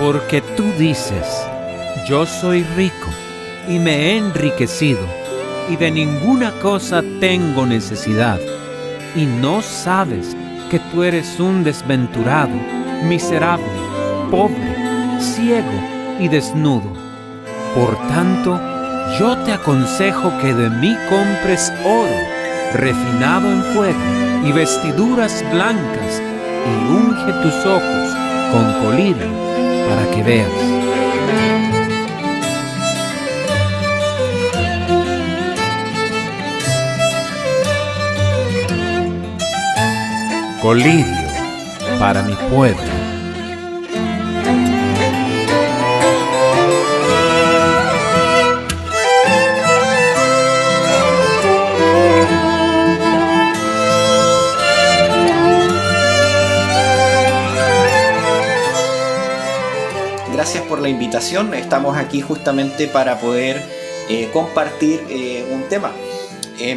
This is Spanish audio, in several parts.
Porque tú dices, yo soy rico y me he enriquecido, y de ninguna cosa tengo necesidad, y no sabes que tú eres un desventurado, miserable, pobre, ciego y desnudo. Por tanto, yo te aconsejo que de mí compres oro, refinado en fuego, y vestiduras blancas, y unge tus ojos con colirio, para que veas. Colirio para mi pueblo. Gracias por la invitación. Estamos aquí justamente para poder compartir un tema.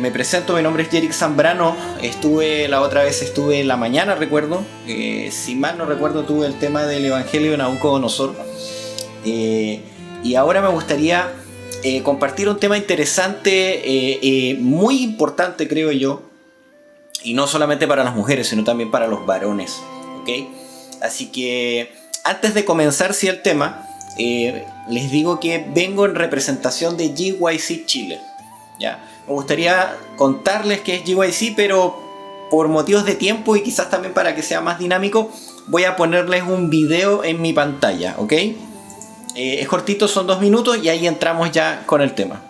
Me presento, mi nombre es Yerick Zambrano. La otra vez estuve en la mañana, recuerdo. Si mal no recuerdo, tuve el tema del Evangelio de Nabucodonosor. Y ahora me gustaría compartir un tema interesante, muy importante, creo yo. Y no solamente para las mujeres, sino también para los varones. ¿Okay? Así que antes de comenzar el tema, les digo que vengo en representación de GYC Chile. ¿Ya? Me gustaría contarles qué es GYC, pero por motivos de tiempo y quizás también para que sea más dinámico, voy a ponerles un video en mi pantalla, ¿ok? Es cortito, son 2 minutos y ahí entramos ya con el tema.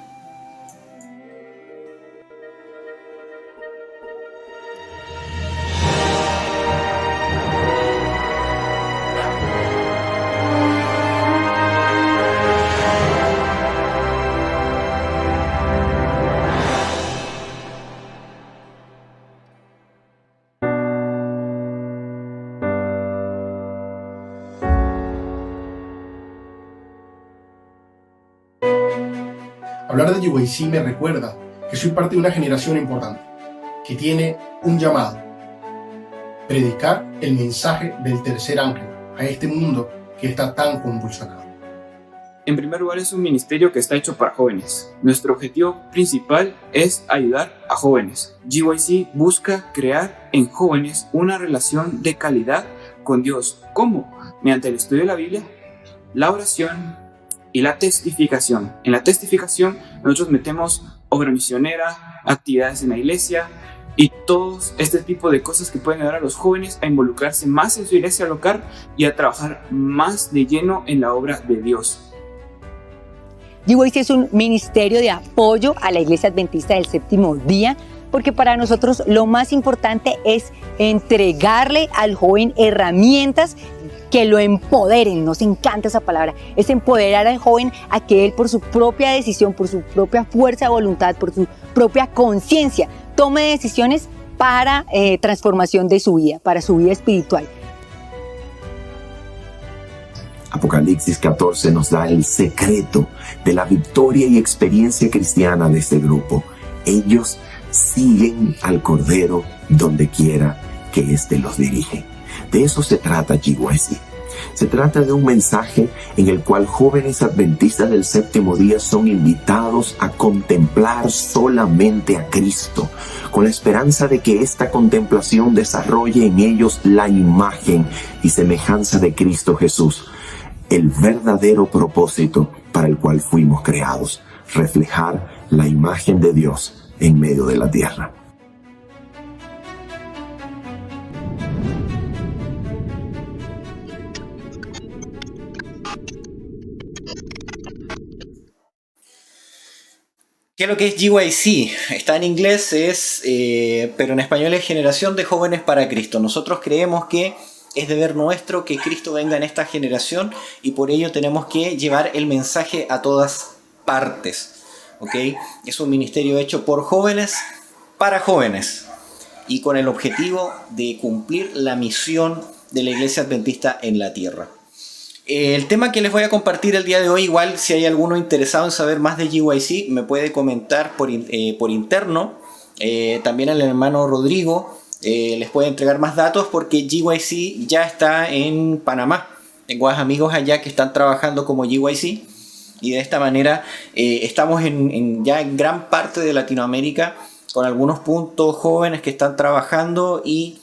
Hablar de GYC me recuerda que soy parte de una generación importante, que tiene un llamado: predicar el mensaje del tercer ángel a este mundo que está tan convulsionado. En primer lugar, es un ministerio que está hecho para jóvenes. Nuestro objetivo principal es ayudar a jóvenes. GYC busca crear en jóvenes una relación de calidad con Dios. ¿Cómo? Mediante el estudio de la Biblia, la oración y la testificación. En la testificación nosotros metemos obra misionera, actividades en la iglesia y todo este tipo de cosas que pueden ayudar a los jóvenes a involucrarse más en su iglesia local y a trabajar más de lleno en la obra de Dios. GYC es un ministerio de apoyo a la Iglesia Adventista del Séptimo Día, porque para nosotros lo más importante es entregarle al joven herramientas que lo empoderen. Nos encanta esa palabra, es empoderar al joven a que él, por su propia decisión, por su propia fuerza de voluntad, por su propia conciencia, tome decisiones para transformación de su vida, para su vida espiritual. Apocalipsis 14 nos da el secreto de la victoria y experiencia cristiana de este grupo. Ellos siguen al Cordero donde quiera que éste los dirige. De eso se trata GYC. Se trata de un mensaje en el cual jóvenes adventistas del séptimo día son invitados a contemplar solamente a Cristo, con la esperanza de que esta contemplación desarrolle en ellos la imagen y semejanza de Cristo Jesús, el verdadero propósito para el cual fuimos creados: reflejar la imagen de Dios en medio de la tierra. ¿Qué es lo que es GYC? Está en inglés, pero en español es Generación de Jóvenes para Cristo. Nosotros creemos que es deber nuestro que Cristo venga en esta generación y por ello tenemos que llevar el mensaje a todas partes. ¿Okay? Es un ministerio hecho por jóvenes para jóvenes y con el objetivo de cumplir la misión de la Iglesia Adventista en la tierra. El tema que les voy a compartir el día de hoy, igual si hay alguno interesado en saber más de GYC, me puede comentar por interno. También el hermano Rodrigo les puede entregar más datos porque GYC ya está en Panamá. Tengo amigos allá que están trabajando como GYC y de esta manera estamos ya en gran parte de Latinoamérica con algunos puntos jóvenes que están trabajando y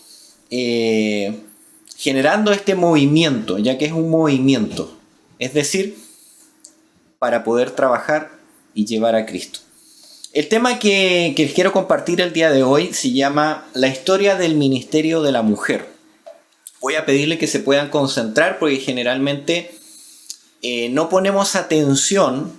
generando este movimiento, ya que es un movimiento, es decir, para poder trabajar y llevar a Cristo. El tema que les quiero compartir el día de hoy se llama La historia del ministerio de la mujer. Voy a pedirle que se puedan concentrar porque generalmente no ponemos atención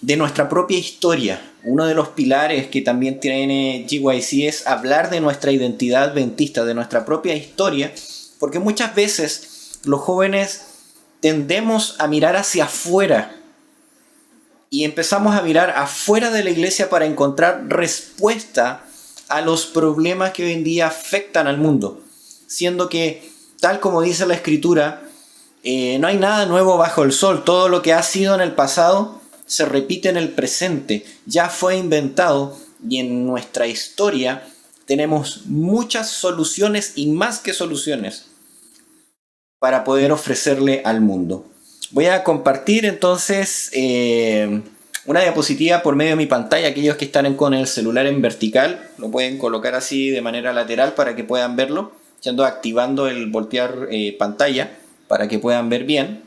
de nuestra propia historia. Uno de los pilares que también tiene GYC es hablar de nuestra identidad adventista, de nuestra propia historia, porque muchas veces los jóvenes tendemos a mirar hacia afuera y empezamos a mirar afuera de la iglesia para encontrar respuesta a los problemas que hoy en día afectan al mundo, siendo que, tal como dice la Escritura, no hay nada nuevo bajo el sol. Todo lo que ha sido en el pasado se repite en el presente. Ya fue inventado y en nuestra historia tenemos muchas soluciones y más que soluciones para poder ofrecerle al mundo. Voy a compartir entonces una diapositiva por medio de mi pantalla. Aquellos que están con el celular en vertical lo pueden colocar así de manera lateral para que puedan verlo. Yendo activando el voltear pantalla para que puedan ver bien.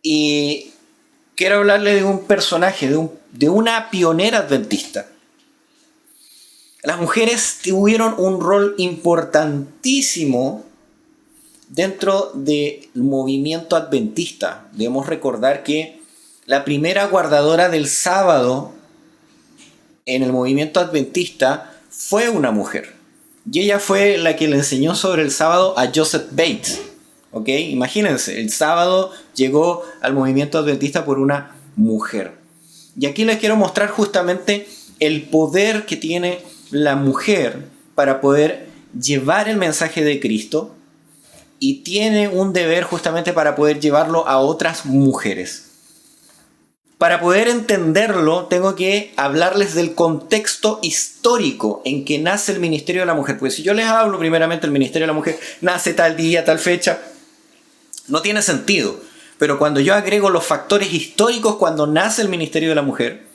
Y quiero hablarle de un personaje, de una pionera adventista. Las mujeres tuvieron un rol importantísimo dentro del movimiento adventista. Debemos recordar que la primera guardadora del sábado en el movimiento adventista fue una mujer. Y ella fue la que le enseñó sobre el sábado a Joseph Bates. ¿Ok? Imagínense, el sábado llegó al movimiento adventista por una mujer. Y aquí les quiero mostrar justamente el poder que tiene la mujer para poder llevar el mensaje de Cristo. Y tiene un deber justamente para poder llevarlo a otras mujeres. Para poder entenderlo, tengo que hablarles del contexto histórico en que nace el ministerio de la mujer. Pues si yo les hablo primeramente del ministerio de la mujer, nace tal día, tal fecha, no tiene sentido. Pero cuando yo agrego los factores históricos cuando nace el ministerio de la mujer,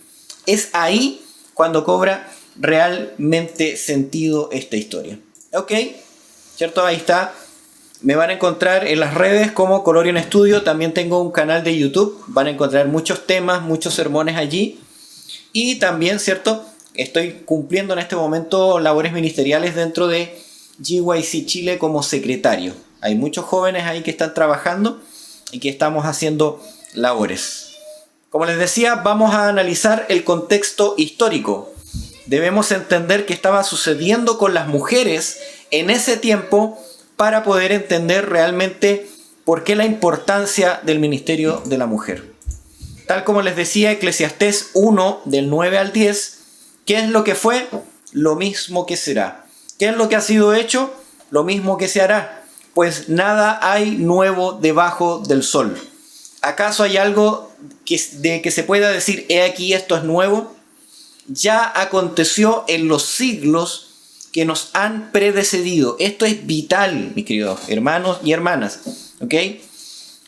es ahí cuando cobra realmente sentido esta historia. ¿Ok? ¿Cierto? Ahí está. Me van a encontrar en las redes como Colorion Studio. También tengo un canal de YouTube. Van a encontrar muchos temas, muchos sermones allí. Y también, ¿cierto? Estoy cumpliendo en este momento labores ministeriales dentro de GYC Chile como secretario. Hay muchos jóvenes ahí que están trabajando y que estamos haciendo labores. Como les decía, vamos a analizar el contexto histórico. Debemos entender qué estaba sucediendo con las mujeres en ese tiempo para poder entender realmente por qué la importancia del ministerio de la mujer. Tal como les decía, Eclesiastés 1, del 9 al 10, ¿qué es lo que fue? Lo mismo que será. ¿Qué es lo que ha sido hecho? Lo mismo que se hará. Pues nada hay nuevo debajo del sol. ¿Acaso hay algo que se pueda decir, he aquí esto es nuevo? Ya aconteció en los siglos que nos han predecedido. Esto es vital, mis queridos hermanos y hermanas. ¿Ok?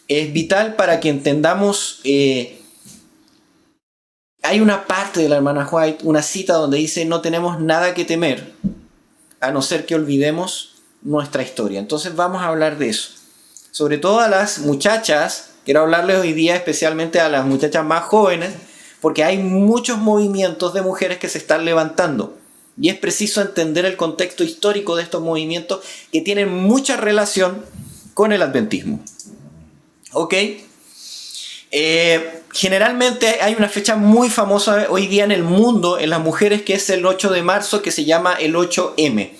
Es vital para que entendamos. Hay una parte de la hermana White, una cita donde dice: no tenemos nada que temer, a no ser que olvidemos nuestra historia. Entonces vamos a hablar de eso. Sobre todo a las muchachas, quiero hablarles hoy día especialmente a las muchachas más jóvenes, porque hay muchos movimientos de mujeres que se están levantando. Y es preciso entender el contexto histórico de estos movimientos que tienen mucha relación con el adventismo. ¿Ok? Generalmente hay una fecha muy famosa hoy día en el mundo, en las mujeres, que es el 8 de marzo, que se llama el 8M.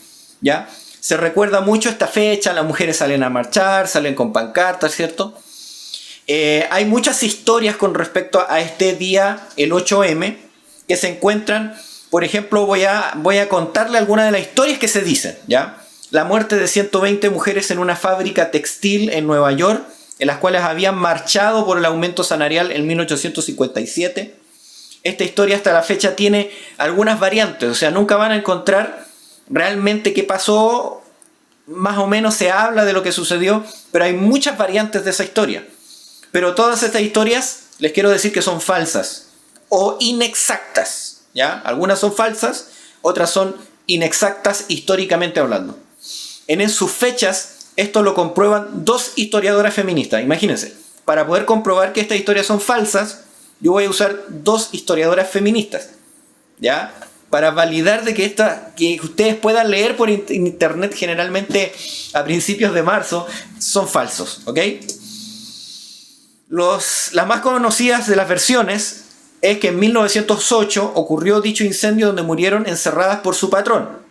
¿Ya? Se recuerda mucho esta fecha, las mujeres salen a marchar, salen con pancartas, ¿cierto? Hay muchas historias con respecto a este día, el 8M, que se encuentran. Por ejemplo, voy a contarle algunas de las historias que se dicen, ¿ya? La muerte de 120 mujeres en una fábrica textil en Nueva York, en las cuales habían marchado por el aumento salarial en 1857. Esta historia hasta la fecha tiene algunas variantes, o sea, nunca van a encontrar realmente qué pasó más o menos se habla de lo que sucedió, pero hay muchas variantes de esa historia. Pero todas estas historias, les quiero decir que son falsas o inexactas, ¿ya? Algunas son falsas, otras son inexactas históricamente hablando. En sus fechas, esto lo comprueban dos historiadoras feministas. Imagínense, para poder comprobar que estas historias son falsas, yo voy a usar dos historiadoras feministas, ¿ya? Para validar de que ustedes puedan leer por internet generalmente a principios de marzo son falsos, ¿ok? Las más conocidas de las versiones es que en 1908 ocurrió dicho incendio donde murieron encerradas por su patrón.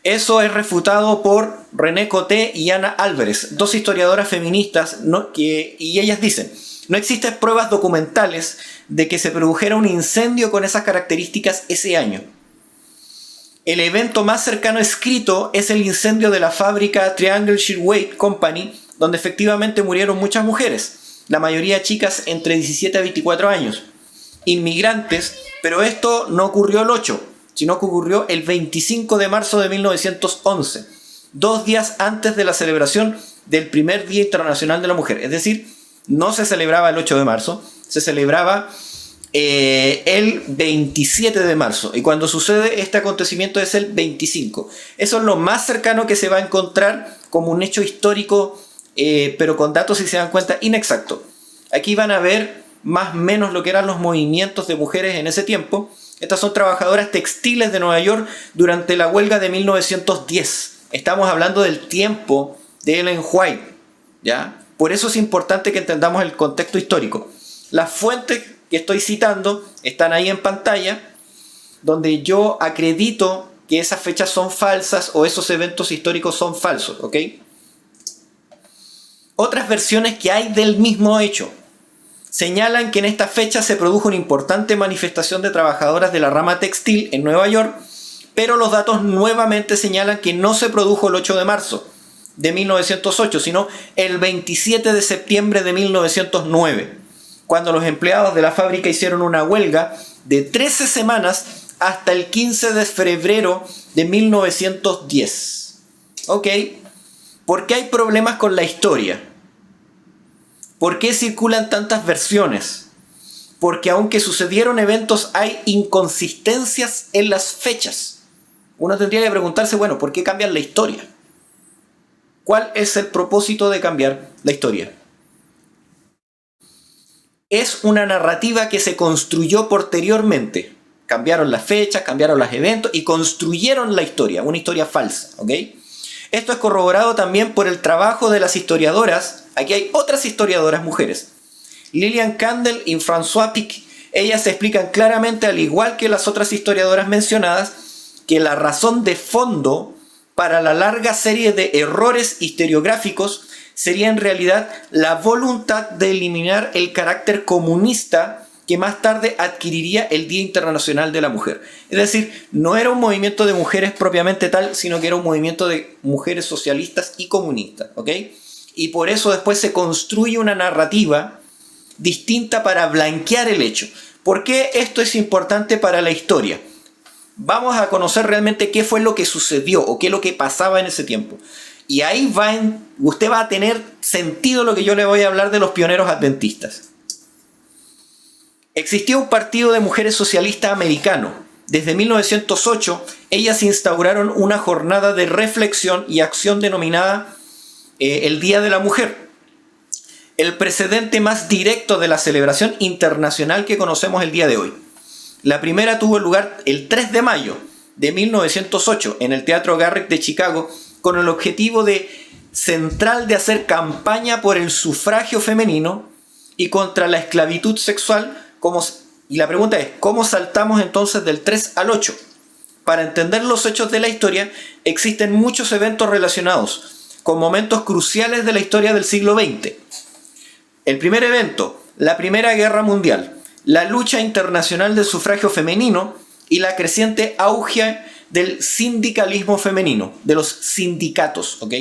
Eso es refutado por René Coté y Ana Álvarez, dos historiadoras feministas, y ellas dicen: no existen pruebas documentales de que se produjera un incendio con esas características ese año. El evento más cercano escrito es el incendio de la fábrica Triangle Shirtwaist Company, donde efectivamente murieron muchas mujeres, la mayoría chicas entre 17 a 24 años, inmigrantes, pero esto no ocurrió el 8, sino que ocurrió el 25 de marzo de 1911, 2 días antes de la celebración del primer Día Internacional de la Mujer. Es decir, no se celebraba el 8 de marzo, se celebraba el 27 de marzo. Y cuando sucede este acontecimiento es el 25. Eso es lo más cercano que se va a encontrar como un hecho histórico, pero con datos, si se dan cuenta, inexactos. Aquí van a ver más o menos lo que eran los movimientos de mujeres en ese tiempo. Estas son trabajadoras textiles de Nueva York durante la huelga de 1910. Estamos hablando del tiempo de Ellen White, ¿ya? Por eso es importante que entendamos el contexto histórico. Las fuentes que estoy citando están ahí en pantalla, donde yo acredito que esas fechas son falsas o esos eventos históricos son falsos, ¿ok? Otras versiones que hay del mismo hecho señalan que en esta fecha se produjo una importante manifestación de trabajadoras de la rama textil en Nueva York, pero los datos nuevamente señalan que no se produjo el 8 de marzo de 1908, sino el 27 de septiembre de 1909, cuando los empleados de la fábrica hicieron una huelga de 13 semanas hasta el 15 de febrero de 1910. ¿Ok? ¿Por qué hay problemas con la historia? ¿Por qué circulan tantas versiones? Porque aunque sucedieron eventos, hay inconsistencias en las fechas. Uno tendría que preguntarse, bueno, ¿por qué cambian la historia? ¿Cuál es el propósito de cambiar la historia? Es una narrativa que se construyó posteriormente. Cambiaron las fechas, cambiaron los eventos y construyeron la historia, una historia falsa, ¿ok? Esto es corroborado también por el trabajo de las historiadoras. Aquí hay otras historiadoras mujeres, Lillian Candle y François Pic. Ellas se explican claramente, al igual que las otras historiadoras mencionadas, que la razón de fondo para la larga serie de errores historiográficos sería en realidad la voluntad de eliminar el carácter comunista que más tarde adquiriría el Día Internacional de la Mujer. Es decir, no era un movimiento de mujeres propiamente tal, sino que era un movimiento de mujeres socialistas y comunistas, ¿ok? Y por eso después se construye una narrativa distinta para blanquear el hecho. ¿Por qué esto es importante para la historia? Vamos a conocer realmente qué fue lo que sucedió o qué es lo que pasaba en ese tiempo. Y ahí usted va a tener sentido lo que yo le voy a hablar de los pioneros adventistas. Existió un partido de mujeres socialistas americano. Desde 1908, ellas instauraron una jornada de reflexión y acción denominada el Día de la Mujer. El precedente más directo de la celebración internacional que conocemos el día de hoy. La primera tuvo lugar el 3 de mayo de 1908 en el Teatro Garrick de Chicago, con el objetivo central de hacer campaña por el sufragio femenino y contra la esclavitud sexual. Y la pregunta es, ¿cómo saltamos entonces del 3 al 8? Para entender los hechos de la historia, existen muchos eventos relacionados con momentos cruciales de la historia del siglo XX. El primer evento, la Primera Guerra Mundial, la lucha internacional del sufragio femenino y la creciente auge del sindicalismo femenino, de los sindicatos, ¿ok?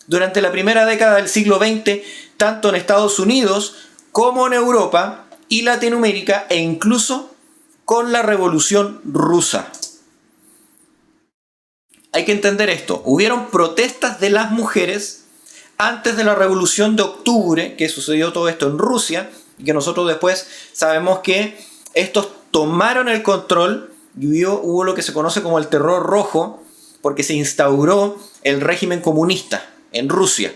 Durante la primera década del siglo XX, tanto en Estados Unidos como en Europa y Latinoamérica, e incluso con la Revolución Rusa. hay que entender esto. Hubieron protestas de las mujeres antes de la Revolución de Octubre, que sucedió todo esto en Rusia, y que nosotros después sabemos que estos tomaron el control y hubo lo que se conoce como el Terror Rojo, porque se instauró el régimen comunista en Rusia,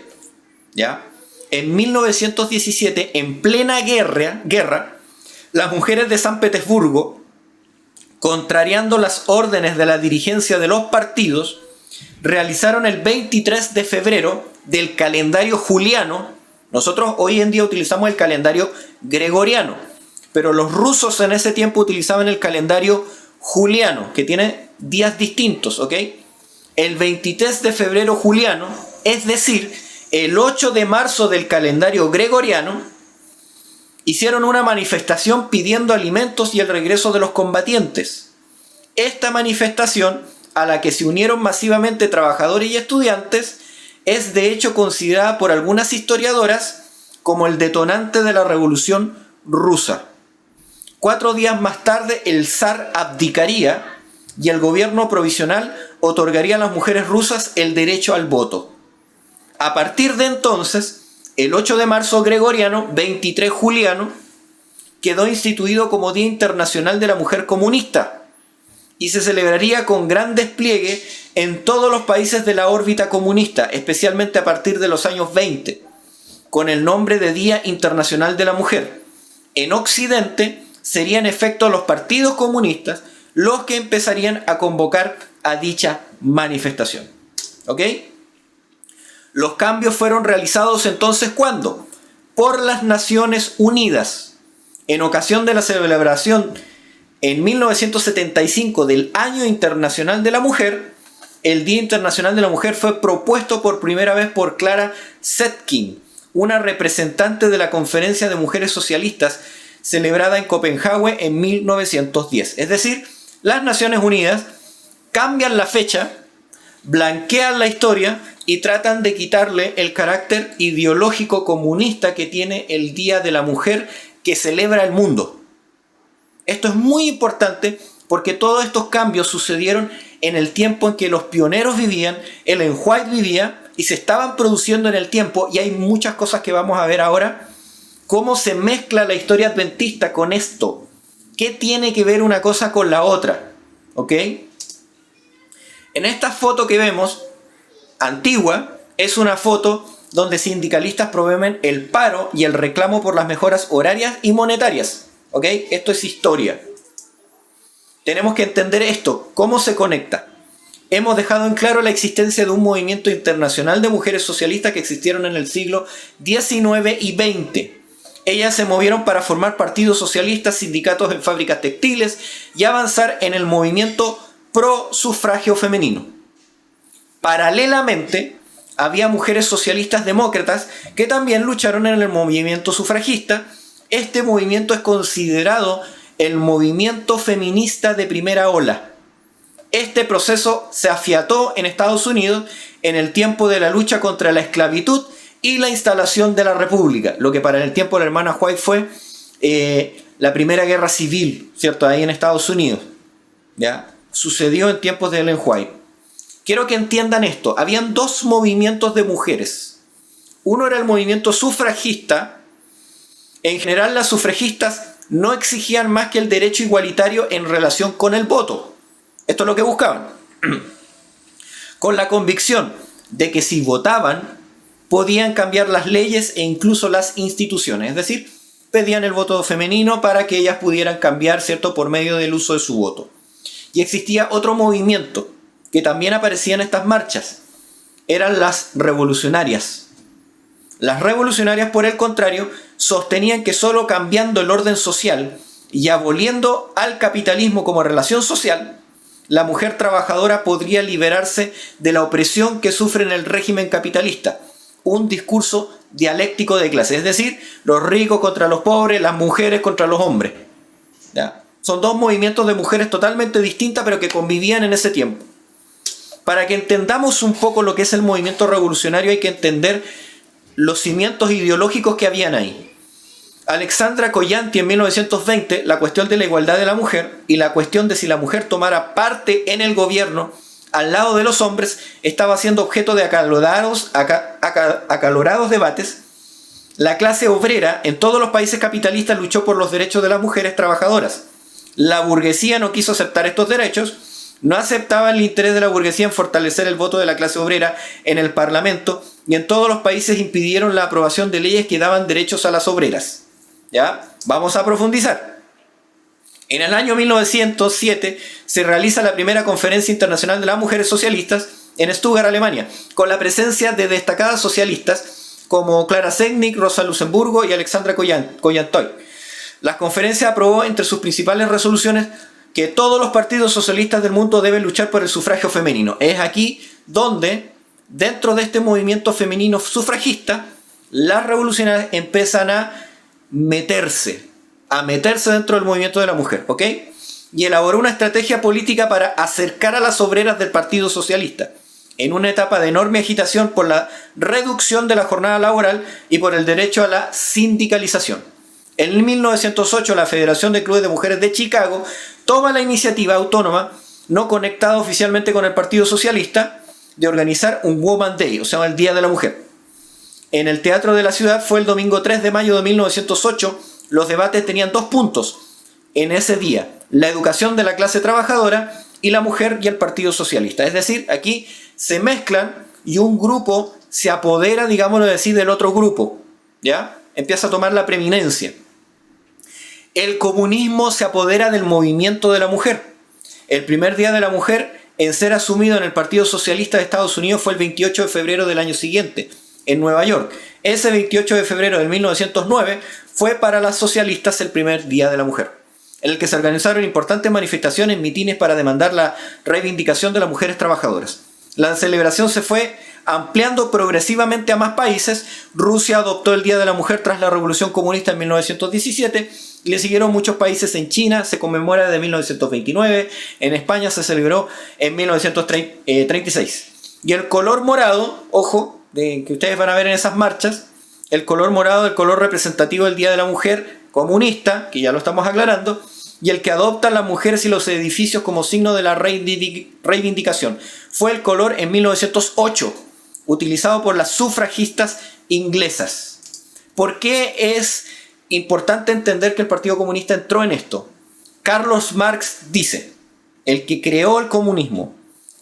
¿ya? En 1917, en plena guerra, las mujeres de San Petersburgo, contrariando las órdenes de la dirigencia de los partidos, realizaron el 23 de febrero del calendario juliano. Nosotros hoy en día utilizamos el calendario gregoriano, pero los rusos en ese tiempo utilizaban el calendario juliano, que tiene días distintos, ¿ok? El 23 de febrero juliano, es decir, el 8 de marzo del calendario gregoriano, hicieron una manifestación pidiendo alimentos y el regreso de los combatientes. Esta manifestación, a la que se unieron masivamente trabajadores y estudiantes, es de hecho considerada por algunas historiadoras como el detonante de la Revolución Rusa. 4 días más tarde el zar abdicaría y el gobierno provisional otorgaría a las mujeres rusas el derecho al voto. A partir de entonces, el 8 de marzo gregoriano, 23 juliano, quedó instituido como Día Internacional de la Mujer Comunista y se celebraría con gran despliegue en todos los países de la órbita comunista, especialmente a partir de los años 20, con el nombre de Día Internacional de la Mujer. En Occidente serían en efecto los partidos comunistas los que empezarían a convocar a dicha manifestación. ¿Ok? Los cambios fueron realizados entonces ¿cuándo? Por las Naciones Unidas. En ocasión de la celebración en 1975 del Año Internacional de la Mujer, el Día Internacional de la Mujer fue propuesto por primera vez por Clara Zetkin, una representante de la Conferencia de Mujeres Socialistas celebrada en Copenhague en 1910. Es decir, las Naciones Unidas cambian la fecha, blanquean la historia y tratan de quitarle el carácter ideológico comunista que tiene el Día de la Mujer que celebra el mundo. Esto es muy importante porque todos estos cambios sucedieron en el tiempo en que los pioneros vivían, Ellen White vivía y se estaban produciendo en el tiempo, y hay muchas cosas que vamos a ver ahora, cómo se mezcla la historia adventista con esto. ¿Qué tiene que ver una cosa con la otra? ¿Ok? En esta foto que vemos, antigua, es una foto donde sindicalistas promueven el paro y el reclamo por las mejoras horarias y monetarias. ¿Ok? Esto es historia. Tenemos que entender esto, cómo se conecta. Hemos dejado en claro la existencia de un movimiento internacional de mujeres socialistas que existieron en el siglo XIX y XX. Ellas se movieron para formar partidos socialistas, sindicatos en fábricas textiles y avanzar en el movimiento pro sufragio femenino. Paralelamente, había mujeres socialistas demócratas que también lucharon en el movimiento sufragista. Este movimiento es considerado el movimiento feminista de primera ola. Este proceso se afiató en Estados Unidos en el tiempo de la lucha contra la esclavitud y la instalación de la República, lo que para el tiempo de la hermana White fue la primera guerra civil, ¿cierto? Ahí en Estados Unidos, ¿ya? Sucedió en tiempos de Ellen White. Quiero que entiendan esto. Habían dos movimientos de mujeres. Uno era el movimiento sufragista. En general, las sufragistas no exigían más que el derecho igualitario en relación con el voto. Esto es lo que buscaban. Con la convicción de que si votaban, podían cambiar las leyes e incluso las instituciones. Es decir, pedían el voto femenino para que ellas pudieran cambiar, ¿cierto?, por medio del uso de su voto. Y existía otro movimiento que también aparecía en estas marchas. Eran las revolucionarias. Las revolucionarias, por el contrario, sostenían que solo cambiando el orden social y aboliendo al capitalismo como relación social, la mujer trabajadora podría liberarse de la opresión que sufre en el régimen capitalista. Un discurso dialéctico de clase, es decir, los ricos contra los pobres, las mujeres contra los hombres. ¿Ya? Son dos movimientos de mujeres totalmente distintas, pero que convivían en ese tiempo. Para que entendamos un poco lo que es el movimiento revolucionario, hay que entender los cimientos ideológicos que habían ahí. Alexandra Collanti en 1920, la cuestión de la igualdad de la mujer y la cuestión de si la mujer tomara parte en el gobierno al lado de los hombres, estaba siendo objeto de acalorados debates. La clase obrera en todos los países capitalistas luchó por los derechos de las mujeres trabajadoras. La burguesía no quiso aceptar estos derechos, no aceptaba el interés de la burguesía en fortalecer el voto de la clase obrera en el Parlamento, y en todos los países impidieron la aprobación de leyes que daban derechos a las obreras. ¿Ya? Vamos a profundizar. En el año 1907 se realiza la primera Conferencia Internacional de las Mujeres Socialistas en Stuttgart, Alemania, con la presencia de destacadas socialistas como Clara Zetkin, Rosa Luxemburgo y Alexandra Kollontai. La conferencia aprobó entre sus principales resoluciones que todos los partidos socialistas del mundo deben luchar por el sufragio femenino. Es aquí donde, dentro de este movimiento femenino sufragista, las revolucionarias empiezan a meterse dentro del movimiento de la mujer, ¿ok? Y elaboró una estrategia política para acercar a las obreras del Partido Socialista, en una etapa de enorme agitación por la reducción de la jornada laboral y por el derecho a la sindicalización. En 1908, la Federación de Clubes de Mujeres de Chicago toma la iniciativa autónoma, no conectada oficialmente con el Partido Socialista, de organizar un Woman Day, o sea, el Día de la Mujer. En el Teatro de la Ciudad fue el domingo 3 de mayo de 1908. Los debates tenían 2 puntos en ese día: la educación de la clase trabajadora y la mujer y el Partido Socialista. Es decir, aquí se mezclan y un grupo se apodera, digámoslo así, del otro grupo, ¿ya? Empieza a tomar la preeminencia. El comunismo se apodera del movimiento de la mujer. El primer día de la mujer en ser asumido en el Partido Socialista de Estados Unidos fue el 28 de febrero del año siguiente, en Nueva York. Ese 28 de febrero de 1909 fue para las socialistas el primer día de la mujer, en el que se organizaron importantes manifestaciones, mitines para demandar la reivindicación de las mujeres trabajadoras. La celebración se fue ampliando progresivamente a más países. Rusia adoptó el Día de la Mujer tras la Revolución Comunista en 1917 y le siguieron muchos países. En China se conmemora desde 1929, en España se celebró en 1936. Y el color morado, ojo, que ustedes van a ver en esas marchas, el color morado, el color representativo del Día de la Mujer comunista, que ya lo estamos aclarando, y el que adoptan las mujeres y los edificios como signo de la reivindicación, fue el color en 1908, utilizado por las sufragistas inglesas. ¿Por qué es importante entender que el Partido Comunista entró en esto? Carlos Marx dice, el que creó el comunismo: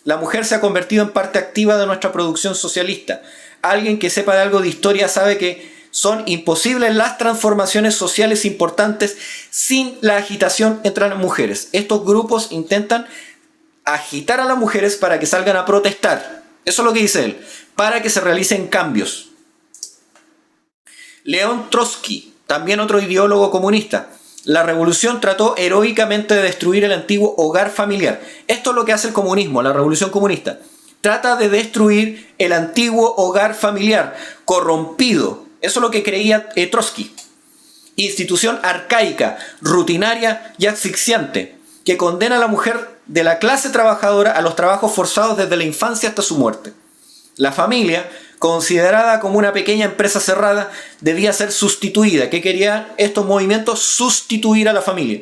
la mujer se ha convertido en parte activa de nuestra producción socialista. Alguien que sepa de algo de historia sabe que son imposibles las transformaciones sociales importantes sin la agitación entre las mujeres. Estos grupos intentan agitar a las mujeres para que salgan a protestar. Eso es lo que dice él, para que se realicen cambios. León Trotsky, también otro ideólogo comunista. La revolución trató heroicamente de destruir el antiguo hogar familiar. Esto es lo que hace el comunismo, la revolución comunista. Trata de destruir el antiguo hogar familiar, corrompido. Eso es lo que creía Trotsky. Institución arcaica, rutinaria y asfixiante, que condena a la mujer de la clase trabajadora a los trabajos forzados desde la infancia hasta su muerte. La familia, considerada como una pequeña empresa cerrada, debía ser sustituida. ¿Qué querían estos movimientos? Sustituir a la familia,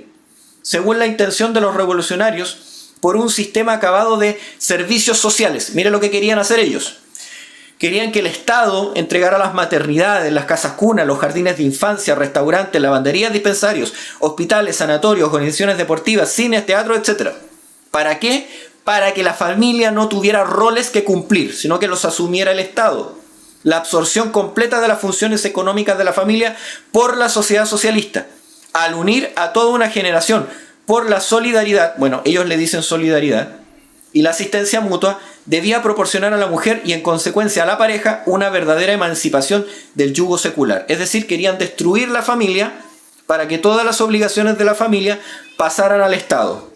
según la intención de los revolucionarios, por un sistema acabado de servicios sociales. Mire lo que querían hacer ellos. Querían que el Estado entregara las maternidades, las casas cunas, los jardines de infancia, restaurantes, lavanderías, dispensarios, hospitales, sanatorios, organizaciones deportivas, cines, teatros, etc. ¿Para qué? Para que la familia no tuviera roles que cumplir, sino que los asumiera el Estado. La absorción completa de las funciones económicas de la familia por la sociedad socialista, al unir a toda una generación por la solidaridad, bueno, ellos le dicen solidaridad, y la asistencia mutua, debía proporcionar a la mujer y en consecuencia a la pareja una verdadera emancipación del yugo secular. Es decir, querían destruir la familia para que todas las obligaciones de la familia pasaran al Estado.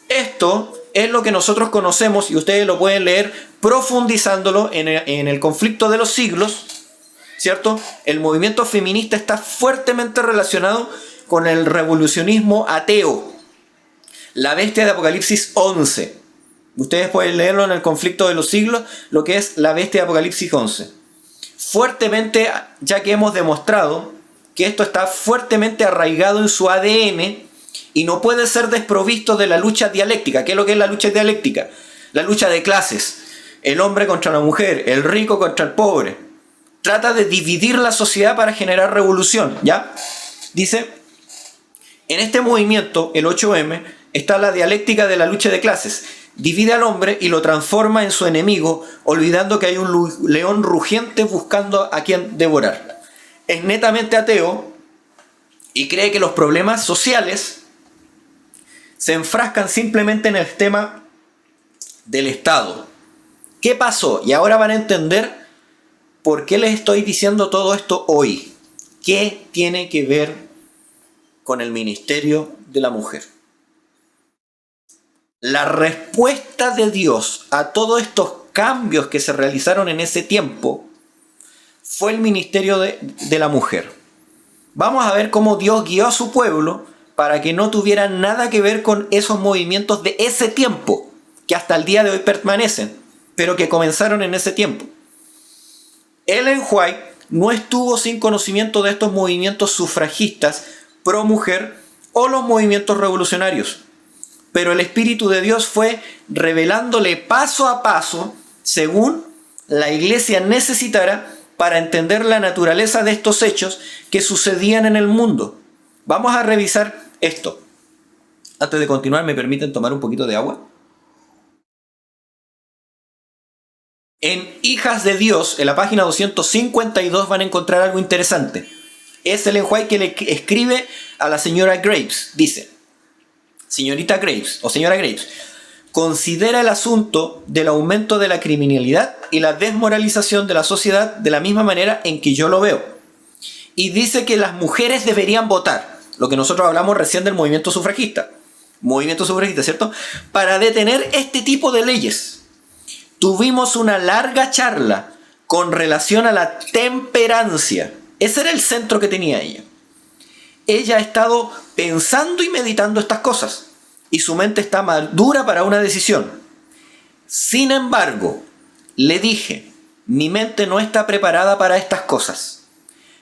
Esto es lo que nosotros conocemos, y ustedes lo pueden leer profundizándolo en el conflicto de los siglos, ¿cierto? El movimiento feminista está fuertemente relacionado con el revolucionismo ateo. La bestia de Apocalipsis 11. Ustedes pueden leerlo en el conflicto de los siglos, lo que es la bestia de Apocalipsis 11. Fuertemente, ya que hemos demostrado que esto está fuertemente arraigado en su ADN y no puede ser desprovisto de la lucha dialéctica. ¿Qué es lo que es la lucha dialéctica? La lucha de clases, el hombre contra la mujer, el rico contra el pobre. Trata de dividir la sociedad para generar revolución, ¿ya? Dice, en este movimiento, el 8M, está la dialéctica de la lucha de clases. Divide al hombre y lo transforma en su enemigo, olvidando que hay un león rugiente buscando a quien devorar. Es netamente ateo y cree que los problemas sociales se enfrascan simplemente en el tema del Estado. ¿Qué pasó? Y ahora van a entender por qué les estoy diciendo todo esto hoy. ¿Qué tiene que ver con el ministerio de la mujer? La respuesta de Dios a todos estos cambios que se realizaron en ese tiempo fue el ministerio de la mujer. Vamos a ver cómo Dios guió a su pueblo para que no tuvieran nada que ver con esos movimientos de ese tiempo, que hasta el día de hoy permanecen, pero que comenzaron en ese tiempo. Ellen White no estuvo sin conocimiento de estos movimientos sufragistas, pro mujer o los movimientos revolucionarios, pero el Espíritu de Dios fue revelándole paso a paso según la iglesia necesitara para entender la naturaleza de estos hechos que sucedían en el mundo. Vamos a revisar esto. Antes de continuar, ¿me permiten tomar un poquito de agua? En Hijas de Dios, en la página 252, van a encontrar algo interesante. Es Ellen White que le escribe a la señora Graves. Dice, señorita Graves, o señora Graves, considera el asunto del aumento de la criminalidad y la desmoralización de la sociedad de la misma manera en que yo lo veo. Y dice que las mujeres deberían votar, lo que nosotros hablamos recién del movimiento sufragista, ¿cierto? Para detener este tipo de leyes. Tuvimos una larga charla con relación a la temperancia. Ese era el centro que tenía ella. Ella ha estado pensando y meditando estas cosas y su mente está madura para una decisión. Sin embargo, le dije, mi mente no está preparada para estas cosas.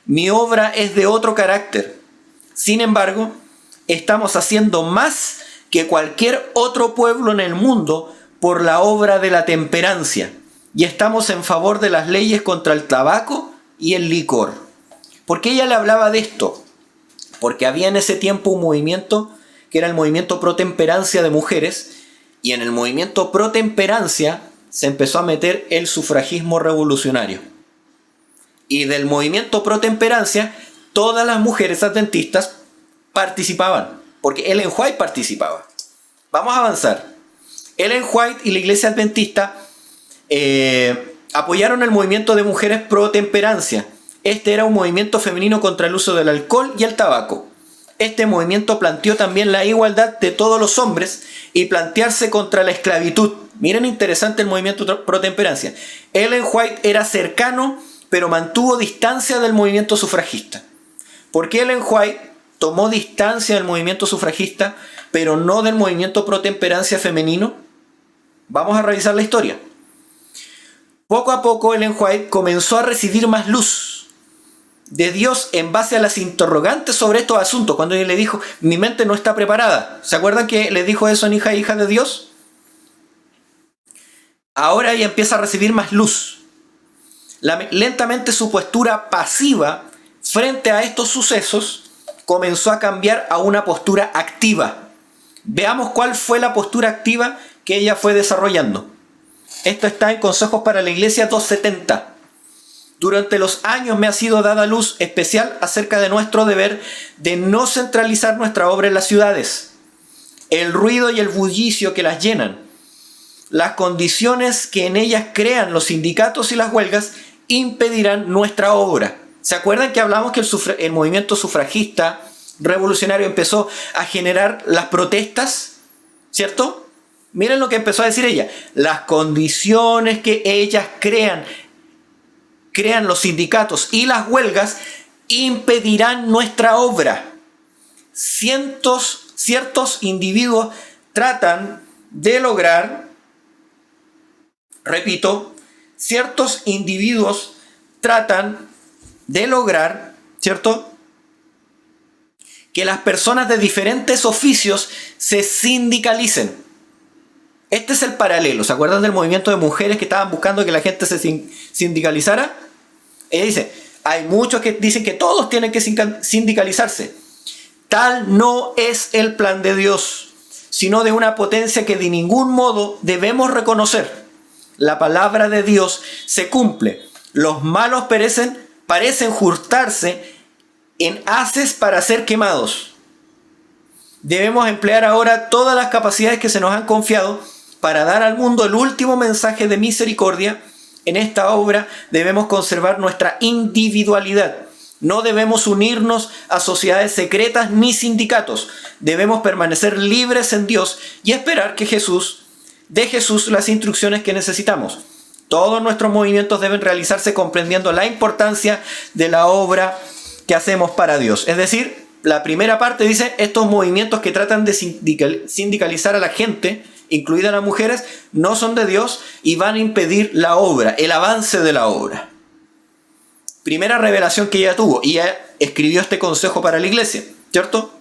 Mi obra es de otro carácter. Sin embargo, estamos haciendo más que cualquier otro pueblo en el mundo por la obra de la temperancia y estamos en favor de las leyes contra el tabaco y el licor. ¿Por qué ella le hablaba de esto? Porque había en ese tiempo un movimiento que era el movimiento pro temperancia de mujeres, y en el movimiento pro temperancia se empezó a meter el sufragismo revolucionario. Y del movimiento pro temperancia todas las mujeres adventistas participaban, porque Ellen White participaba. Vamos a avanzar. Ellen White y la iglesia adventista apoyaron el movimiento de mujeres pro temperancia. Este era un movimiento femenino contra el uso del alcohol y el tabaco. Este movimiento planteó también la igualdad de todos los hombres y plantearse contra la esclavitud. Miren, interesante el movimiento pro temperancia. Ellen White era cercano, pero mantuvo distancia del movimiento sufragista. ¿Por qué Ellen White tomó distancia del movimiento sufragista, pero no del movimiento pro temperancia femenino? Vamos a revisar la historia. Poco a poco Ellen White comenzó a recibir más luz de Dios en base a las interrogantes sobre estos asuntos. Cuando él le dijo, mi mente no está preparada. ¿Se acuerdan que le dijo eso en Hija de Dios? Ahora ella empieza a recibir más luz. Lentamente su postura pasiva frente a estos sucesos comenzó a cambiar a una postura activa. Veamos cuál fue la postura activa que ella fue desarrollando. Esto está en Consejos para la Iglesia 270. Durante los años me ha sido dada luz especial acerca de nuestro deber de no centralizar nuestra obra en las ciudades. El ruido y el bullicio que las llenan, las condiciones que en ellas crean los sindicatos y las huelgas impedirán nuestra obra. ¿Se acuerdan que hablamos que el movimiento sufragista revolucionario empezó a generar las protestas? ¿Cierto? Miren lo que empezó a decir ella. Las condiciones que ellas crean los sindicatos y las huelgas impedirán nuestra obra. Ciertos individuos tratan de lograr, repito, ciertos individuos tratan de lograr, ¿cierto?, que las personas de diferentes oficios se sindicalicen. Este es el paralelo. ¿Se acuerdan del movimiento de mujeres que estaban buscando que la gente se sindicalizara? Ella dice, hay muchos que dicen que todos tienen que sindicalizarse. Tal no es el plan de Dios, sino de una potencia que de ningún modo debemos reconocer. La palabra de Dios se cumple. Los malos parecen juntarse en haces para ser quemados. Debemos emplear ahora todas las capacidades que se nos han confiado para dar al mundo el último mensaje de misericordia. En esta obra debemos conservar nuestra individualidad. No debemos unirnos a sociedades secretas ni sindicatos. Debemos permanecer libres en Dios y esperar que de Jesús las instrucciones que necesitamos. Todos nuestros movimientos deben realizarse comprendiendo la importancia de la obra que hacemos para Dios. Es decir, la primera parte dice, estos movimientos que tratan de sindicalizar a la gente, incluidas las mujeres, no son de Dios y van a impedir la obra, el avance de la obra. Primera revelación que ella tuvo, y ella escribió este consejo para la iglesia, ¿cierto?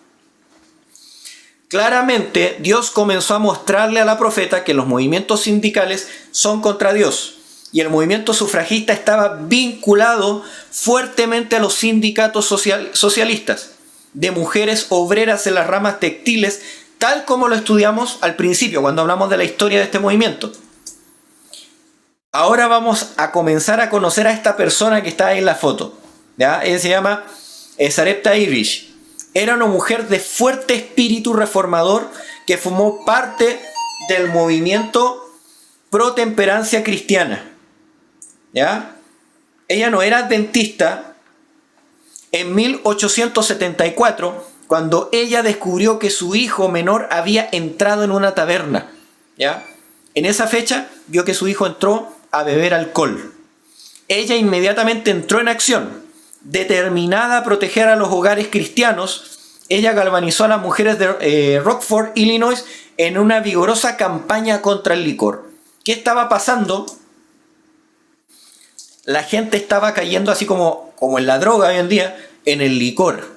Claramente Dios comenzó a mostrarle a la profeta que los movimientos sindicales son contra Dios, y el movimiento sufragista estaba vinculado fuertemente a los sindicatos socialistas de mujeres obreras en las ramas textiles, tal como lo estudiamos al principio cuando hablamos de la historia de este movimiento. Ahora vamos a comenzar a conocer a esta persona que está ahí en la foto, ¿ya? Ella se llama Sarepta Irish. Era una mujer de fuerte espíritu reformador que formó parte del movimiento pro temperancia cristiana, ¿ya? Ella no era adventista. En 1874, cuando ella descubrió que su hijo menor había entrado en una taberna, ¿ya? En esa fecha vio que su hijo entró a beber alcohol. Ella inmediatamente entró en acción. Determinada a proteger a los hogares cristianos, ella galvanizó a las mujeres de Rockford, Illinois, en una vigorosa campaña contra el licor. ¿Qué estaba pasando? La gente estaba cayendo así como en la droga hoy en día, en el licor.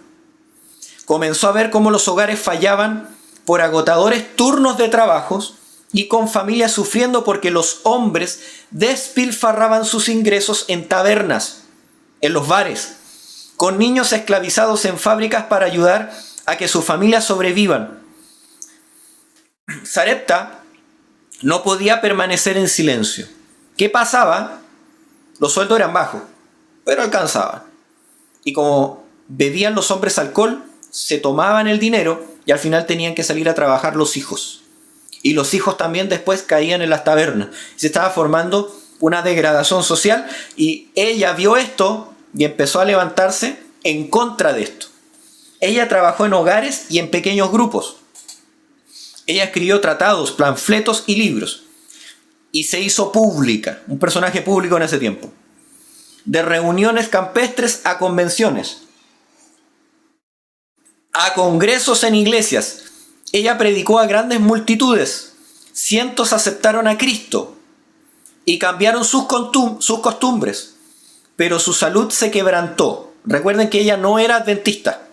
Comenzó a ver cómo los hogares fallaban por agotadores turnos de trabajos y con familias sufriendo porque los hombres despilfarraban sus ingresos en tabernas, en los bares, con niños esclavizados en fábricas para ayudar a que sus familias sobrevivan. Sarepta no podía permanecer en silencio. ¿Qué pasaba? Los sueldos eran bajos, pero alcanzaban. Y como bebían los hombres alcohol, se tomaban el dinero y al final tenían que salir a trabajar los hijos. Y los hijos también después caían en las tabernas. Se estaba formando una degradación social y ella vio esto y empezó a levantarse en contra de esto. Ella trabajó en hogares y en pequeños grupos. Ella escribió tratados, panfletos y libros. Y se hizo pública, un personaje público en ese tiempo. De reuniones campestres a convenciones, a congresos en iglesias. Ella predicó a grandes multitudes. Cientos aceptaron a Cristo y cambiaron sus costumbres. Pero su salud se quebrantó. Recuerden que ella no era adventista.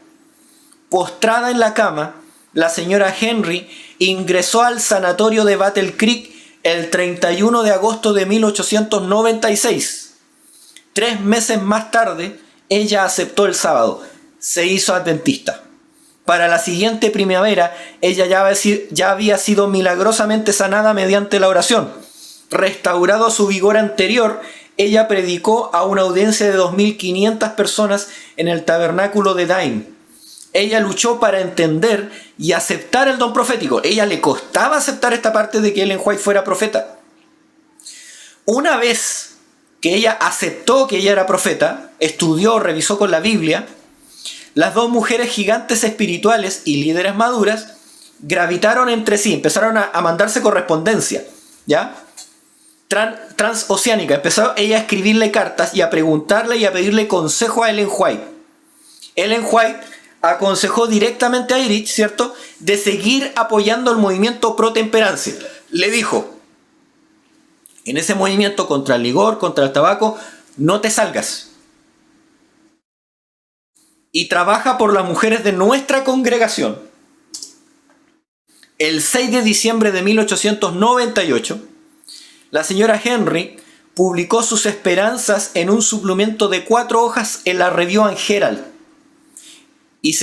Postrada en la cama, la señora Henry ingresó al sanatorio de Battle Creek el 31 de agosto de 1896. 3 meses más tarde, ella aceptó el sábado. Se hizo adventista. Para la siguiente primavera, ella ya había sido milagrosamente sanada mediante la oración. Restaurado su vigor anterior, ella predicó a una audiencia de 2.500 personas en el tabernáculo de Daim. Ella luchó para entender y aceptar el don profético. Ella le costaba aceptar esta parte de que Ellen White fuera profeta. Una vez que ella aceptó que ella era profeta, estudió, revisó con la Biblia, las dos mujeres gigantes espirituales y líderes maduras gravitaron entre sí, empezaron a mandarse correspondencia, ¿ya? Transoceánica. Empezó ella a escribirle cartas y a preguntarle y a pedirle consejo a Ellen White. Ellen White aconsejó directamente a Irish, ¿cierto?, de seguir apoyando el movimiento pro temperancia. Le dijo, en ese movimiento contra el licor, contra el tabaco, no te salgas. Y trabaja por las mujeres de nuestra congregación. el 6 de diciembre de 1898, la señora Henry publicó sus esperanzas en un suplemento de 4 hojas en la Review and Herald. Y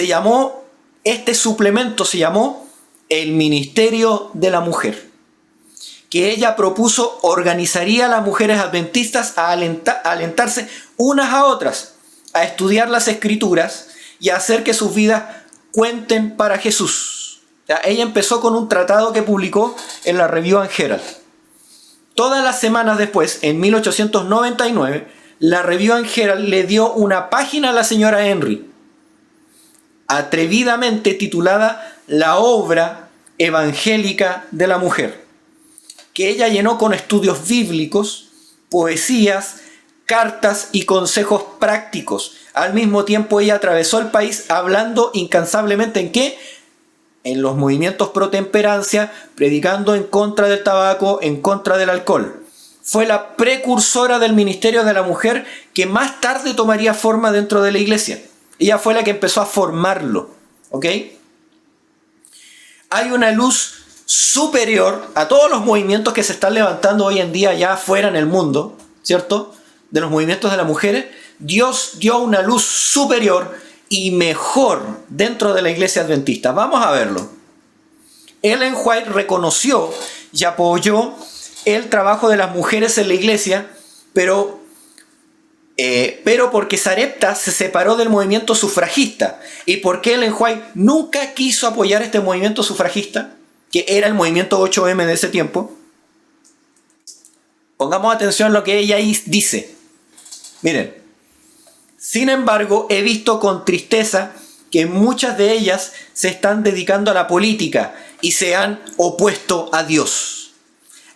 este suplemento se llamó El Ministerio de la Mujer, que ella propuso organizaría a las mujeres adventistas a alentarse unas a otras, a estudiar las escrituras y a hacer que sus vidas cuenten para Jesús. Ella empezó con un tratado que publicó en la Review and Herald. Todas las semanas después, en 1899, la Review and Herald le dio una página a la señora Henry, atrevidamente titulada La obra evangélica de la mujer, que ella llenó con estudios bíblicos, poesías, cartas y consejos prácticos. Al mismo tiempo ella atravesó el país hablando incansablemente ¿en qué? En los movimientos pro temperancia, predicando en contra del tabaco, en contra del alcohol. Fue la precursora del ministerio de la mujer que más tarde tomaría forma dentro de la iglesia. Ella fue la que empezó a formarlo, ¿ok? Hay una luz superior a todos los movimientos que se están levantando hoy en día ya afuera en el mundo, ¿cierto? De los movimientos de las mujeres. Dios dio una luz superior y mejor dentro de la iglesia adventista. Vamos a verlo. Ellen White reconoció y apoyó el trabajo de las mujeres en la iglesia, pero porque Sarepta se separó del movimiento sufragista. ¿Y por qué Ellen White nunca quiso apoyar este movimiento sufragista, que era el movimiento 8M de ese tiempo? Pongamos atención a lo que ella dice. Miren, sin embargo, he visto con tristeza que muchas de ellas se están dedicando a la política y se han opuesto a Dios.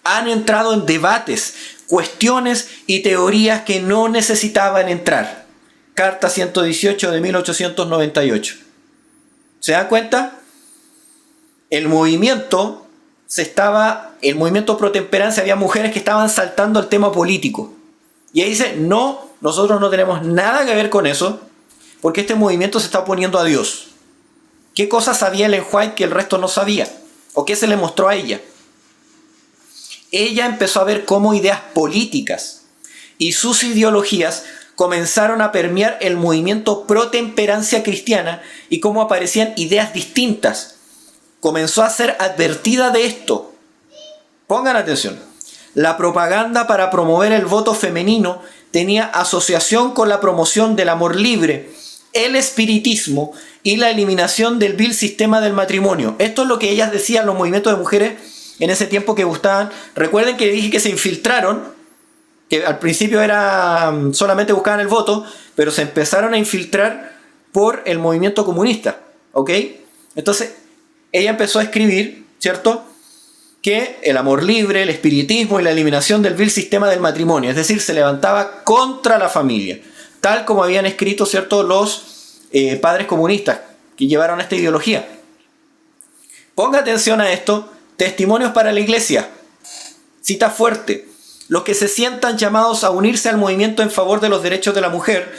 Han entrado en debates, cuestiones y teorías que no necesitaban entrar. Carta 118 de 1898. ¿Se dan cuenta? El movimiento pro temperancia, había mujeres que estaban saltando al tema político. Y ahí dice, no, nosotros no tenemos nada que ver con eso, porque este movimiento se está oponiendo a Dios. ¿Qué cosas sabía Ellen White que el resto no sabía? ¿O qué se le mostró a ella? Ella empezó a ver cómo ideas políticas y sus ideologías comenzaron a permear el movimiento pro temperancia cristiana y cómo aparecían ideas distintas. Comenzó a ser advertida de esto. Pongan atención. La propaganda para promover el voto femenino tenía asociación con la promoción del amor libre, el espiritismo y la eliminación del vil sistema del matrimonio. Esto es lo que ellas decían, los movimientos de mujeres en ese tiempo que gustaban. Recuerden que dije que se infiltraron, que al principio solamente buscaban el voto, pero se empezaron a infiltrar por el movimiento comunista, ¿ok? Entonces, ella empezó a escribir, ¿cierto?, que el amor libre, el espiritismo y la eliminación del vil sistema del matrimonio, es decir, se levantaba contra la familia, tal como habían escrito, ¿cierto?, los padres comunistas que llevaron esta ideología. Ponga atención a esto. Testimonios para la iglesia. Cita fuerte. Los que se sientan llamados a unirse al movimiento en favor de los derechos de la mujer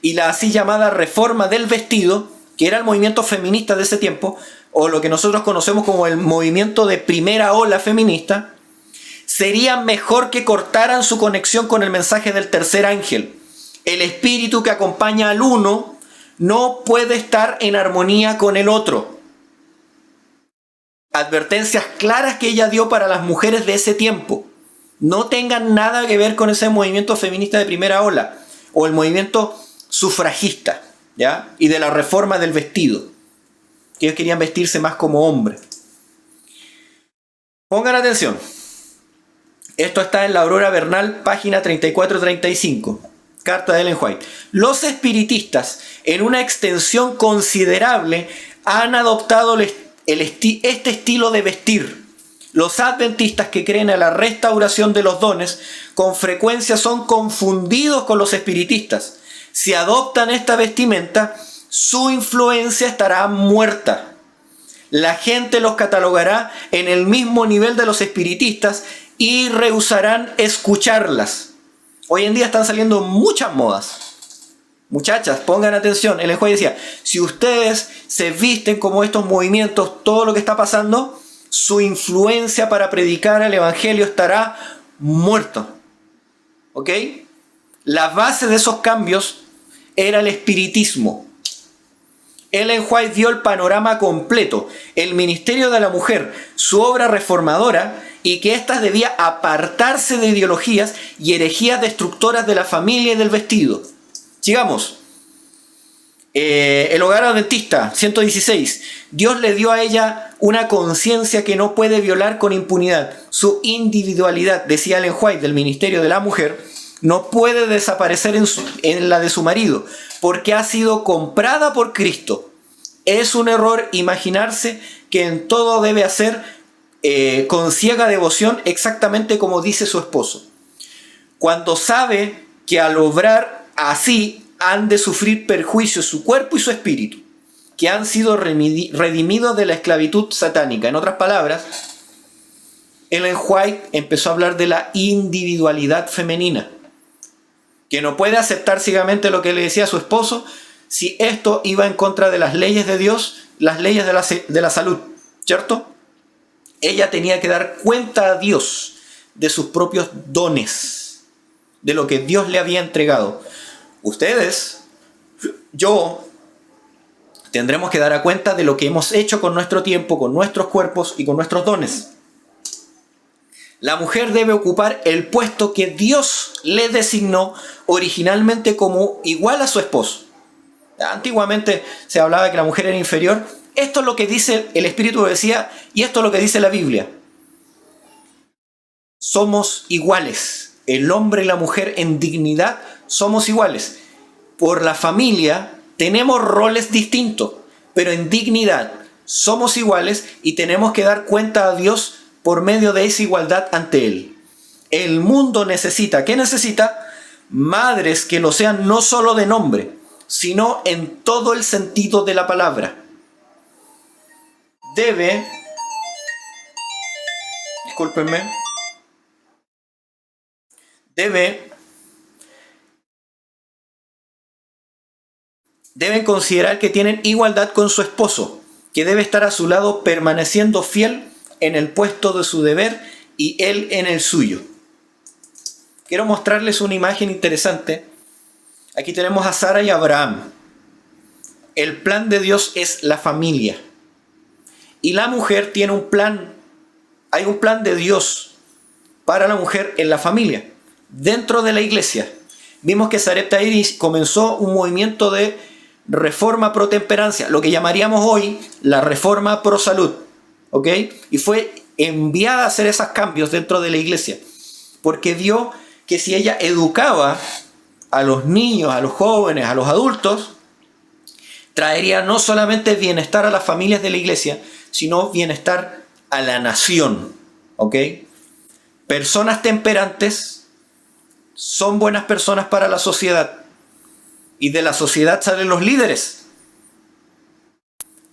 y la así llamada reforma del vestido, que era el movimiento feminista de ese tiempo, o lo que nosotros conocemos como el movimiento de primera ola feminista, sería mejor que cortaran su conexión con el mensaje del tercer ángel. El espíritu que acompaña al uno no puede estar en armonía con el otro. Advertencias claras que ella dio para las mujeres de ese tiempo. No tengan nada que ver con ese movimiento feminista de primera ola o el movimiento sufragista, ¿ya? Y de la reforma del vestido, que ellos querían vestirse más como hombres. Pongan atención. Esto está en la Aurora Bernal, página 34-35. Carta de Ellen White. Los espiritistas, en una extensión considerable, han adoptado este estilo de vestir. Los adventistas que creen en la restauración de los dones con frecuencia son confundidos con los espiritistas. Si adoptan esta vestimenta, su influencia estará muerta. La gente los catalogará en el mismo nivel de los espiritistas y rehusarán escucharlas. Hoy en día están saliendo muchas modas. Muchachas, pongan atención. Ellen White decía, si ustedes se visten como estos movimientos, todo lo que está pasando, su influencia para predicar el evangelio estará muerto. ¿Ok? La base de esos cambios era el espiritismo. Ellen White dio el panorama completo, el ministerio de la mujer, su obra reformadora, y que ésta debía apartarse de ideologías y herejías destructoras de la familia y del vestido. Sigamos. El hogar adventista, 116. Dios le dio a ella una conciencia que no puede violar con impunidad. Su individualidad, decía Ellen White, del ministerio de la mujer, no puede desaparecer en la de su marido, porque ha sido comprada por Cristo. Es un error imaginarse que en todo debe hacer con ciega devoción, exactamente como dice su esposo, cuando sabe que al obrar así han de sufrir perjuicio su cuerpo y su espíritu, que han sido redimidos de la esclavitud satánica. En otras palabras, Ellen White empezó a hablar de la individualidad femenina, que no puede aceptar ciegamente lo que le decía a su esposo si esto iba en contra de las leyes de Dios, las leyes de la salud, ¿cierto? Ella tenía que dar cuenta a Dios de sus propios dones, de lo que Dios le había entregado. Ustedes, yo, tendremos que dar cuenta de lo que hemos hecho con nuestro tiempo, con nuestros cuerpos y con nuestros dones. La mujer debe ocupar el puesto que Dios le designó originalmente como igual a su esposo. Antiguamente se hablaba de que la mujer era inferior. Esto es lo que dice el Espíritu, decía, y esto es lo que dice la Biblia. Somos iguales. El hombre y la mujer en dignidad somos iguales. Por la familia tenemos roles distintos, pero en dignidad somos iguales y tenemos que dar cuenta a Dios por medio de esa igualdad ante Él. El mundo necesita, ¿qué necesita? Madres que lo sean no solo de nombre, sino en todo el sentido de la palabra. Deben considerar que tienen igualdad con su esposo, que debe estar a su lado permaneciendo fiel en el puesto de su deber y él en el suyo. Quiero mostrarles una imagen interesante. Aquí tenemos a Sara y a Abraham. El plan de Dios es la familia. Y la mujer tiene un plan. Hay un plan de Dios para la mujer en la familia, dentro de la iglesia. Vimos que Sarepta Iris comenzó un movimiento de reforma pro temperancia, lo que llamaríamos hoy la reforma pro salud. ¿Ok? Y fue enviada a hacer esos cambios dentro de la iglesia, porque vio que si ella educaba a los niños, a los jóvenes, a los adultos, traería no solamente bienestar a las familias de la iglesia, sino bienestar a la nación. ¿Ok? Personas temperantes son buenas personas para la sociedad, y de la sociedad salen los líderes.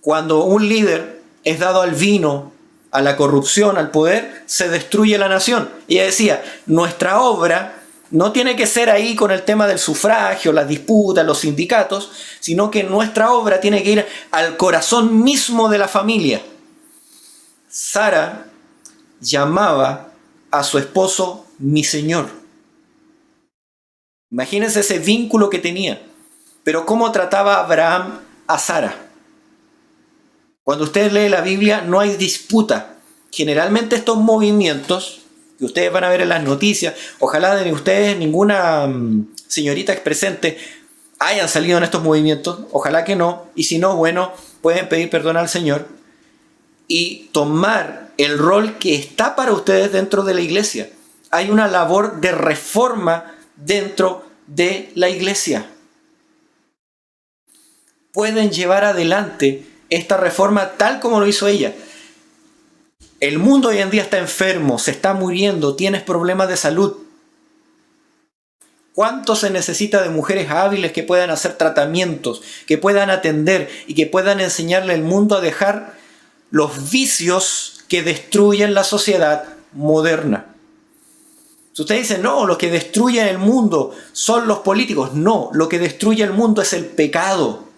Cuando un líder es dado al vino, a la corrupción, al poder, se destruye la nación. Y ella decía, nuestra obra no tiene que ser ahí con el tema del sufragio, las disputas, los sindicatos, sino que nuestra obra tiene que ir al corazón mismo de la familia. Sara llamaba a su esposo mi señor. Imagínense ese vínculo que tenía. Pero ¿cómo trataba Abraham a Sara? Cuando usted lee la Biblia no hay disputa. Generalmente estos movimientos que ustedes van a ver en las noticias, ojalá de ustedes ninguna señorita presente hayan salido en estos movimientos, ojalá que no, y si no, bueno, pueden pedir perdón al Señor y tomar el rol que está para ustedes dentro de la iglesia. Hay una labor de reforma dentro de la iglesia. Pueden llevar adelante esta reforma tal como lo hizo ella. El mundo hoy en día está enfermo, se está muriendo, tienes problemas de salud. ¿Cuánto se necesita de mujeres hábiles que puedan hacer tratamientos, que puedan atender y que puedan enseñarle al mundo a dejar los vicios que destruyen la sociedad moderna? Si usted dice, no, lo que destruye el mundo son los políticos. No, lo que destruye el mundo es el pecado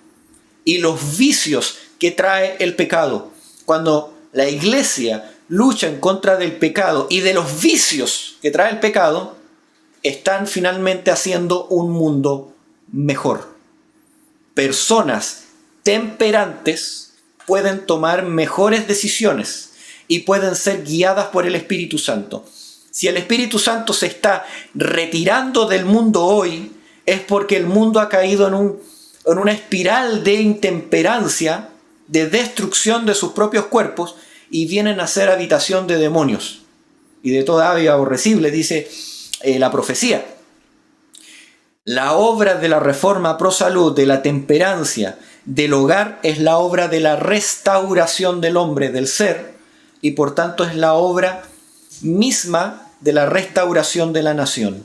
y los vicios que trae el pecado. Cuando la iglesia lucha en contra del pecado y de los vicios que trae el pecado, están finalmente haciendo un mundo mejor. Personas temperantes pueden tomar mejores decisiones y pueden ser guiadas por el Espíritu Santo. Si el Espíritu Santo se está retirando del mundo hoy, es porque el mundo ha caído en una espiral de intemperancia, de destrucción de sus propios cuerpos, y vienen a ser habitación de demonios y de toda ave aborrecible, dice la profecía. La obra de la reforma pro salud, de la temperancia, del hogar, es la obra de la restauración del hombre, del ser, y por tanto es la obra misma de la restauración de la nación.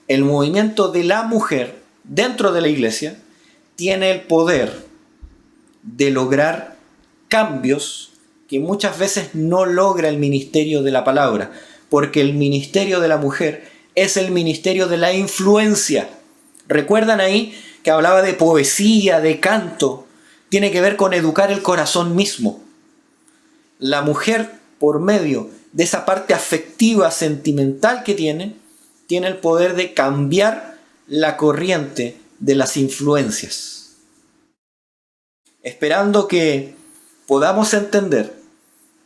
El movimiento de la mujer dentro de la iglesia tiene el poder de lograr cambios que muchas veces no logra el ministerio de la palabra, porque el ministerio de la mujer es el ministerio de la influencia. ¿Recuerdan ahí que hablaba de poesía, de canto? Tiene que ver con educar el corazón mismo. La mujer, por medio de esa parte afectiva, sentimental que tiene el poder de cambiar la corriente de las influencias. Esperando que podamos entender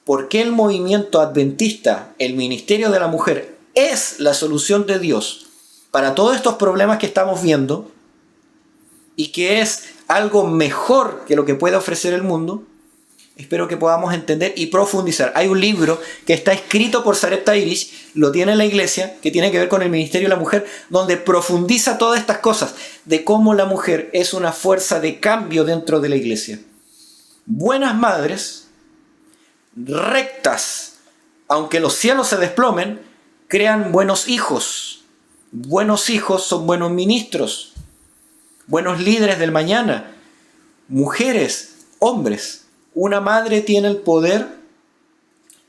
por qué el movimiento adventista, el ministerio de la mujer, es la solución de Dios para todos estos problemas que estamos viendo y que es algo mejor que lo que puede ofrecer el mundo. Espero que podamos entender y profundizar. Hay un libro que está escrito por Sarepta Irish, lo tiene la iglesia, que tiene que ver con el ministerio de la mujer, donde profundiza todas estas cosas, de cómo la mujer es una fuerza de cambio dentro de la iglesia. Buenas madres, rectas, aunque los cielos se desplomen, crean buenos hijos. Buenos hijos son buenos ministros, buenos líderes del mañana. Mujeres, hombres. Una madre tiene el poder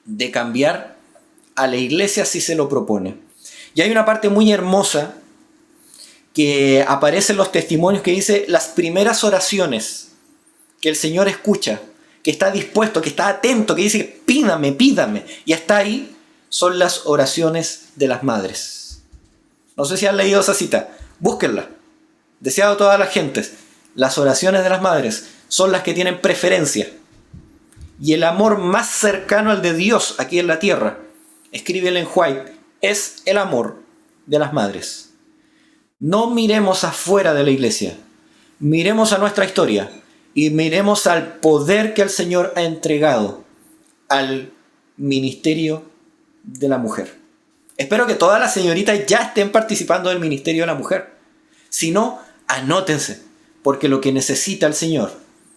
de cambiar a la iglesia si se lo propone. Y hay una parte muy hermosa que aparece en los testimonios que dice las primeras oraciones que el Señor escucha, que está dispuesto, que está atento, que dice pídame, pídame. Y hasta ahí son las oraciones de las madres. No sé si han leído esa cita, búsquenla. Deseado a todas las gentes. Las oraciones de las madres son las que tienen preferencia. Y el amor más cercano al de Dios aquí en la tierra, escribe Ellen White, es el amor de las madres. No miremos afuera de la iglesia, miremos a nuestra historia y miremos al poder que el Señor ha entregado al ministerio de la mujer. Espero que todas las señoritas ya estén participando del ministerio de la mujer. Si no, anótense, porque lo que necesita el Señor,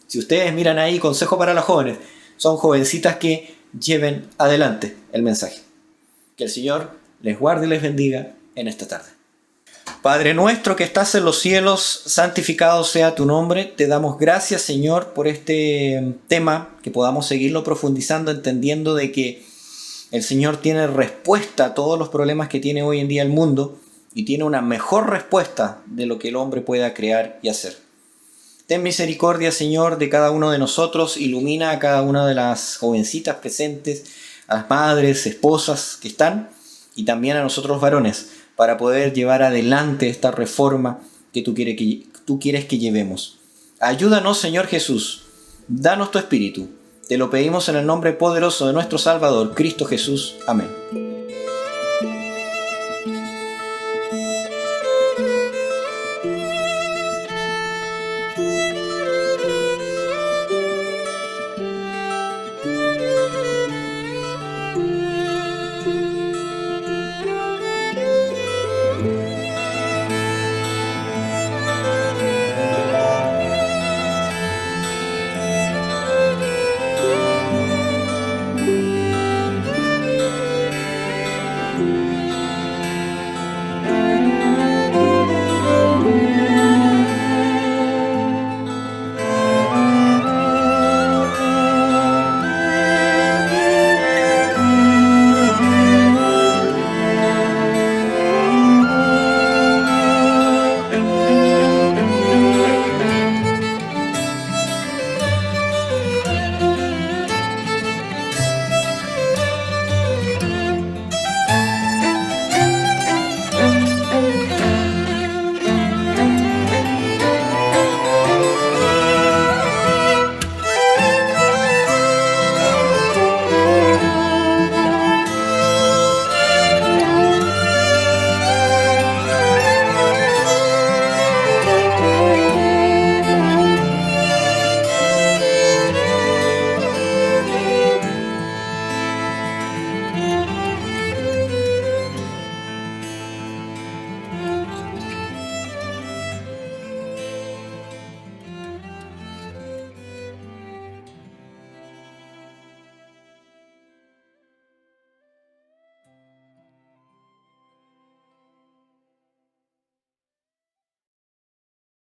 si ustedes miran ahí, consejo para las jóvenes, son jovencitas que lleven adelante el mensaje. Que el Señor les guarde y les bendiga en esta tarde. Padre nuestro que estás en los cielos, santificado sea tu nombre. Te damos gracias, Señor, por este tema, que podamos seguirlo profundizando, entendiendo de que el Señor tiene respuesta a todos los problemas que tiene hoy en día el mundo y tiene una mejor respuesta de lo que el hombre pueda crear y hacer. Ten misericordia, Señor, de cada uno de nosotros. Ilumina a cada una de las jovencitas presentes, a las madres, esposas que están, y también a nosotros varones, para poder llevar adelante esta reforma que tú quieres que llevemos. Ayúdanos, Señor Jesús. Danos tu Espíritu. Te lo pedimos en el nombre poderoso de nuestro Salvador, Cristo Jesús. Amén.